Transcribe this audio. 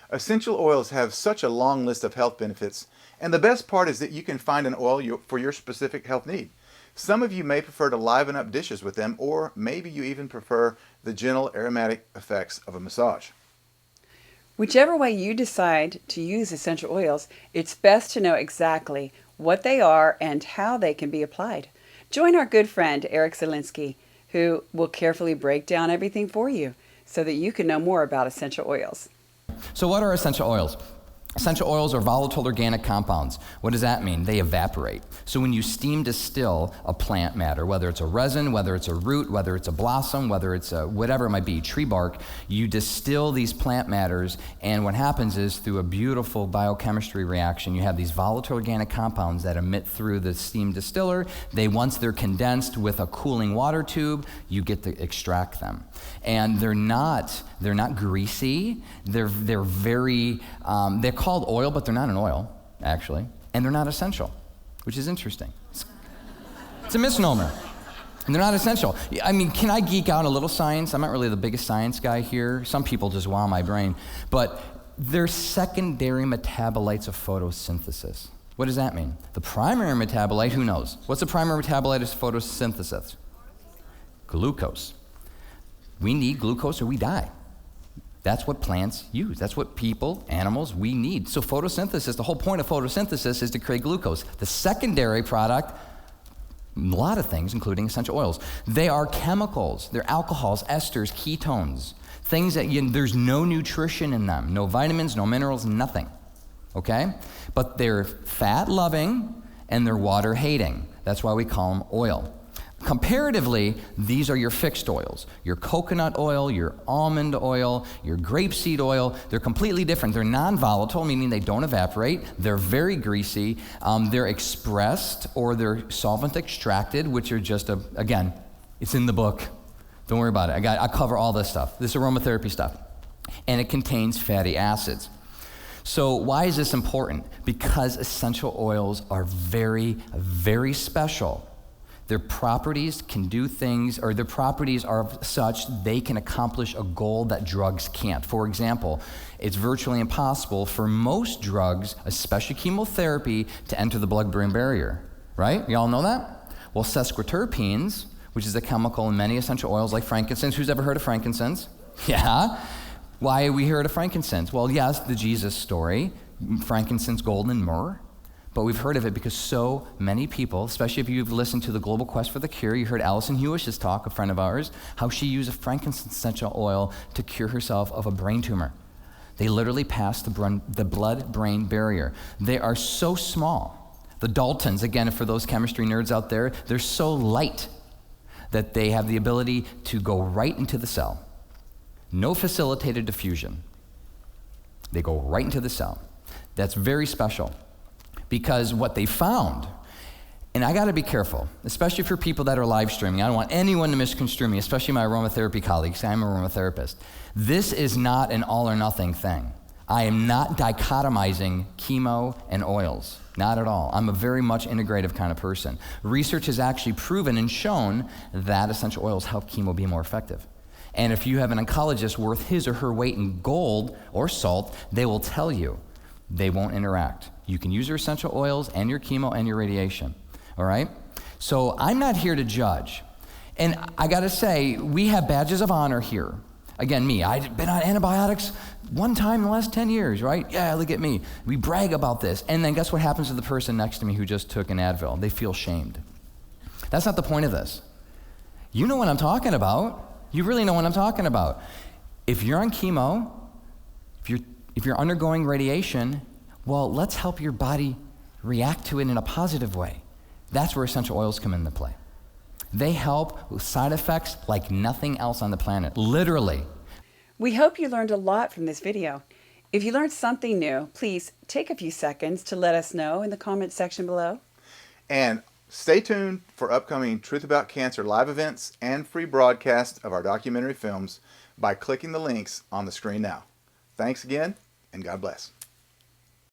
Essential oils have such a long list of health benefits, and the best part is that you can find an oil for your specific health need. Some of you may prefer to liven up dishes with them, or maybe you even prefer the gentle aromatic effects of a massage. Whichever way you decide to use essential oils, it's best to know exactly what they are and how they can be applied. Join our good friend Eric Zielinski, who will carefully break down everything for you so that you can know more about essential oils. So what are essential oils? Essential oils are volatile organic compounds. What does that mean? They evaporate. So when you steam distill a plant matter, whether it's a resin, whether it's a root, whether it's a blossom, whether it's a whatever it might be, tree bark, you distill these plant matters, and what happens is through a beautiful biochemistry reaction, you have these volatile organic compounds that emit through the steam distiller. Once they're condensed with a cooling water tube, you get to extract them. And they're not greasy. They're very, they're called oil, but they're not an oil, actually. And they're not essential, which is interesting. It's a misnomer. And they're not essential. I mean, can I geek out a little science? I'm not really the biggest science guy here. Some people just wow my brain. But they're secondary metabolites of photosynthesis. What does that mean? The primary metabolite, who knows? What's the primary metabolite of photosynthesis? Glucose. We need glucose or we die. That's what plants use. That's what people, animals, we need. So photosynthesis, the whole point of photosynthesis is to create glucose. The secondary product, a lot of things, including essential oils. They are chemicals. They're alcohols, esters, ketones, things that there's no nutrition in them, no vitamins, no minerals, nothing, okay? But they're fat-loving and they're water-hating. That's why we call them oil. Comparatively, these are your fixed oils. Your coconut oil, your almond oil, your grapeseed oil, they're completely different. They're non-volatile, meaning they don't evaporate. They're very greasy. They're expressed or they're solvent extracted, which are just, again, it's in the book. Don't worry about it. I cover all this stuff. This aromatherapy stuff. And it contains fatty acids. So why is this important? Because essential oils are very, very special. Their properties can do things, or their properties are such they can accomplish a goal that drugs can't. For example, it's virtually impossible for most drugs, especially chemotherapy, to enter the blood-brain barrier, right? You all know that? Well, sesquiterpenes, which is a chemical in many essential oils like frankincense. Who's ever heard of frankincense? Yeah. Why have we heard of frankincense? Well, yes, the Jesus story, frankincense, gold, and myrrh. But we've heard of it because so many people, especially if you've listened to the Global Quest for the Cure, you heard Allison Hewish's talk, a friend of ours, how she used a frankincense essential oil to cure herself of a brain tumor. They literally passed the blood-brain barrier. They are so small. The Daltons, again, for those chemistry nerds out there, they're so light that they have the ability to go right into the cell. No facilitated diffusion. They go right into the cell. That's very special. Because what they found, and I gotta be careful, especially for people that are live streaming. I don't want anyone to misconstrue me, especially my aromatherapy colleagues. I'm a aromatherapist. This is not an all or nothing thing. I am not dichotomizing chemo and oils, not at all. I'm a very much integrative kind of person. Research has actually proven and shown that essential oils help chemo be more effective. And if you have an oncologist worth his or her weight in gold or salt, they will tell you they won't interact. You can use your essential oils and your chemo and your radiation, all right? So I'm not here to judge. And I gotta say, we have badges of honor here. Again, me, I've been on antibiotics one time in the last 10 years, right? Yeah, look at me. We brag about this. And then guess what happens to the person next to me who just took an Advil? They feel shamed. That's not the point of this. You know what I'm talking about. You really know what I'm talking about. If you're on chemo, if you're undergoing radiation, well, let's help your body react to it in a positive way. That's where essential oils come into play. They help with side effects like nothing else on the planet, literally. We hope you learned a lot from this video. If you learned something new, please take a few seconds to let us know in the comment section below. And stay tuned for upcoming Truth About Cancer live events and free broadcasts of our documentary films by clicking the links on the screen now. Thanks again, and God bless.